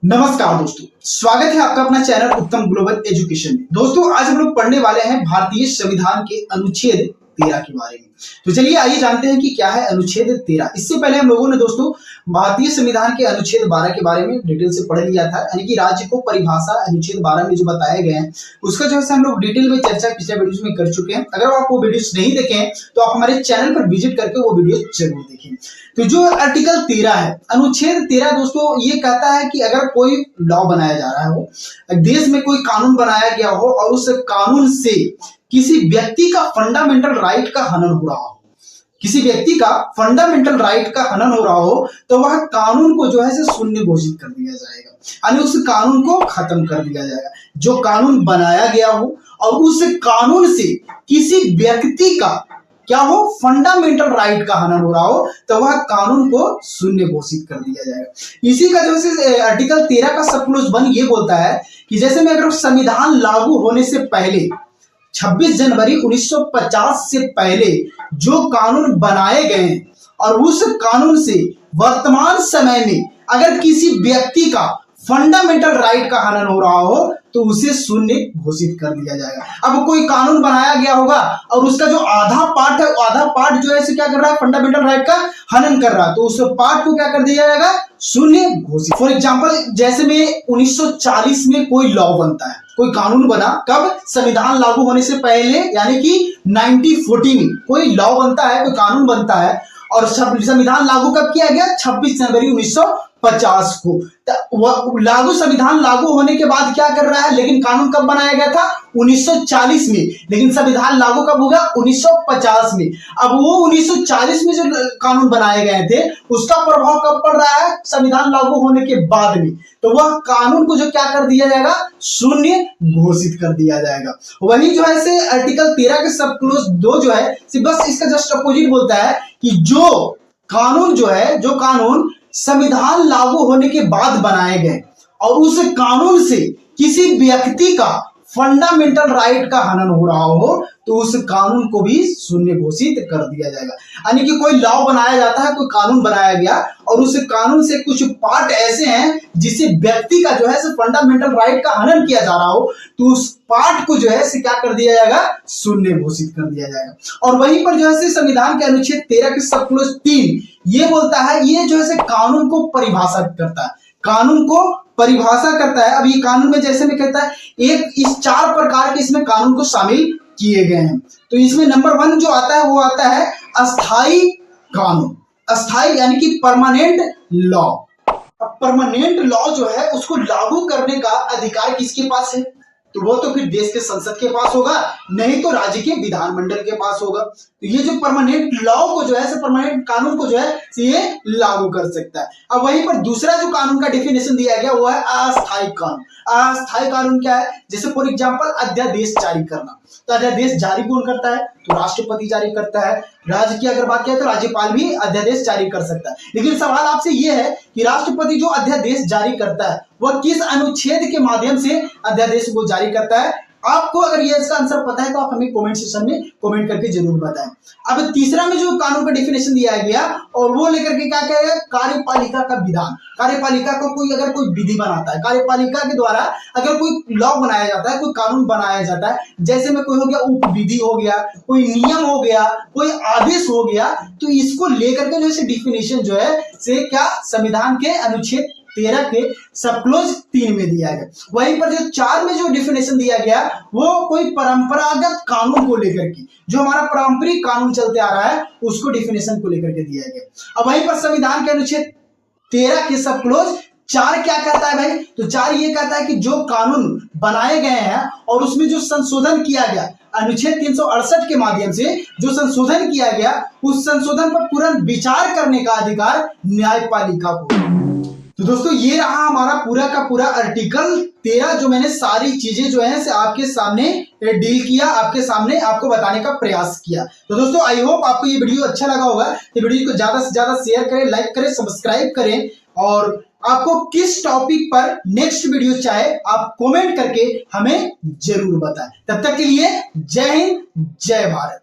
नमस्कार दोस्तों, स्वागत है आपका अपना चैनल उत्तम ग्लोबल एजुकेशन में। दोस्तों आज हम लोग पढ़ने वाले हैं भारतीय संविधान के अनुच्छेद 13 के बारे में। तो चलिए आइए जानते हैं कि क्या है अनुच्छेद 13। इससे पहले हम लोगों ने दोस्तों भारतीय संविधान के अनुच्छेद 12 के बारे में डिटेल से पढ़ लिया था, यानी कि राज्य को परिभाषा अनुच्छेद 12 में जो बताए गए हैं उसका जो है हम लोग डिटेल में चर्चा पिछले वीडियोस में कर चुके हैं। अगर आप वो वीडियोस नहीं देखे हैं तो आप हमारे चैनल पर विजिट करके वो वीडियो जरूर देखें। तो जो आर्टिकल 13 है, अनुच्छेद 13 दोस्तों ये कहता है कि अगर कोई लॉ बनाया जा रहा हो, देश में कोई कानून बनाया गया हो और उस कानून से किसी व्यक्ति का फंडामेंटल राइट का हनन हो रहा हो, किसी व्यक्ति का फंडामेंटल राइट का हनन हो रहा हो, तो वह कानून को जो है शून्य घोषित कर दिया जाएगा, यानी उस कानून को खत्म कर दिया जाएगा। जो कानून बनाया गया हो और उस कानून से किसी व्यक्ति का क्या हो, फंडामेंटल राइट का हनन हो रहा हो, तो वह कानून को शून्य घोषित कर दिया जाएगा। इसी का जो है आर्टिकल 13 का सब क्लॉज 1 ये बोलता है कि जैसे में अगर संविधान लागू होने से पहले 26 जनवरी 1950 से पहले जो कानून बनाए गए हैं और उस कानून से वर्तमान समय में अगर किसी व्यक्ति का फंडामेंटल राइट का हनन हो रहा हो तो उसे शून्य घोषित कर दिया जाएगा। अब कोई कानून बनाया गया होगा और उसका जो आधा पार्ट है, आधा पार्ट जो है इसे क्या कर रहा है, फंडामेंटल राइट का हनन कर रहा है, तो उस पार्ट को क्या कर दिया जाएगा, शून्य घोषित। फॉर एग्जांपल जैसे में 1940 में कोई लॉ बनता है, कोई कानून बना, कब, संविधान लागू होने से पहले, यानी कि 1940 में कोई लॉ बनता है, कोई कानून बनता है और संविधान लागू कब किया गया, 26 जनवरी 1950 को। लागू संविधान लागू होने के बाद क्या कर रहा है, लेकिन कानून कब बनाया गया था, 1940 में, लेकिन संविधान लागू कब होगा, 1950 में। अब वो 1940 में जो कानून बनाए गए थे उसका प्रभाव कब पड़ रहा है, संविधान लागू होने के बाद में, तो वह कानून को जो क्या कर दिया जाएगा, शून्य घोषित कर दिया जाएगा। वही जो है से आर्टिकल 13 के सब क्लॉज 2 जो है बस इसका जस्ट अपोजिट बोलता है कि जो कानून जो है, जो कानून संविधान लागू होने के बाद बनाए गए और उस कानून से किसी व्यक्ति का फंडामेंटल राइट का हनन हो रहा हो तो उस कानून को भी शून्य घोषित कर दिया जाएगा। यानी कि कोई लॉ बनाया जाता है, कोई कानून बनाया गया और उस कानून से कुछ पार्ट ऐसे हैं जिसे व्यक्ति का जो है फंडामेंटल राइट का हनन किया जा रहा हो तो उस पार्ट को जो है क्या कर दिया जाएगा, शून्य घोषित कर दिया जाएगा। और वहीं पर जो है संविधान के अनुच्छेद 13 के सब क्लॉज 3 ये बोलता है, ये जो है कानून को परिभाषित करता है, कानून को परिभाषा करता है। अब ये कानून में जैसे में कहता है एक इस 4 प्रकार के इसमें कानून को शामिल किए गए हैं। तो इसमें नंबर 1 जो आता है वो आता है अस्थाई कानून, अस्थाई यानी कि परमानेंट लॉ। अब परमानेंट लॉ जो है उसको लागू करने का अधिकार किसके पास है, तो वो तो फिर देश के संसद के पास होगा, नहीं तो राज्य के विधानमंडल के पास होगा। तो ये जो परमानेंट लॉ को जो है, परमानेंट कानून को जो है ये लागू कर सकता है। अब वहीं पर दूसरा जो कानून का डेफिनेशन दिया गया वो है अस्थायी कानून। अस्थायी कानून क्या है, जैसे फॉर एग्जांपल अध्यादेश जारी करना, तो अध्यादेश जारी कौन करता है, तो राष्ट्रपति जारी करता है। राज्य की अगर बात किया तो राज्यपाल भी अध्यादेश जारी कर सकता है। लेकिन सवाल आपसे यह है कि राष्ट्रपति जो अध्यादेश जारी करता है वह किस अनुच्छेद के माध्यम से अध्यादेश को जारी करता है। आपको अगर ये इसका आंसर पता है तो आप हमें कमेंट सेक्शन में कमेंट करके जरूर बताएं। अब तीसरा में जो कानून का डेफिनेशन दिया गया और वो लेकर के क्या कहेगा, कार्यपालिका का विधान। कार्यपालिका को कोई अगर कोई विधि बनाता है, कार्यपालिका के द्वारा अगर कोई लॉ बनाया जाता है, कोई कानून बनाया जाता है, जैसे में कोई हो गया उपविधि हो गया, कोई नियम हो गया, कोई आदेश हो गया, तो इसको लेकर के जो है डेफिनेशन जो है से क्या संविधान के अनुच्छेद 13 के सब क्लॉज 3 में दिया गया। वहीं पर जो 4 में जो डेफिनेशन दिया गया वो कोई परंपरागत कानून को लेकर के, जो हमारा पारंपरिक कानून चलते आ रहा है उसको डेफिनेशन को लेकर के दिया गया। अब वहीं पर संविधान के अनुच्छेद 13 के सब क्लॉज 4 क्या कहता है भाई, तो 4 ये कहता है कि जो कानून बनाए गए हैं और उसमें जो संशोधन किया गया अनुच्छेद 368 के माध्यम से जो संशोधन किया गया उस संशोधन पर तुरंत विचार करने का अधिकार न्यायपालिका को। तो दोस्तों ये रहा हमारा पूरा का पूरा आर्टिकल 13, जो मैंने सारी चीजें जो है से आपके सामने डील किया, आपके सामने आपको बताने का प्रयास किया। तो दोस्तों आई होप आपको ये वीडियो अच्छा लगा होगा। तो वीडियो को ज्यादा से ज्यादा शेयर करें, लाइक करें, सब्सक्राइब करें और आपको किस टॉपिक पर नेक्स्ट वीडियो चाहे आप कमेंट करके हमें जरूर बताएं। तब तक के लिए जय हिंद, जय भारत।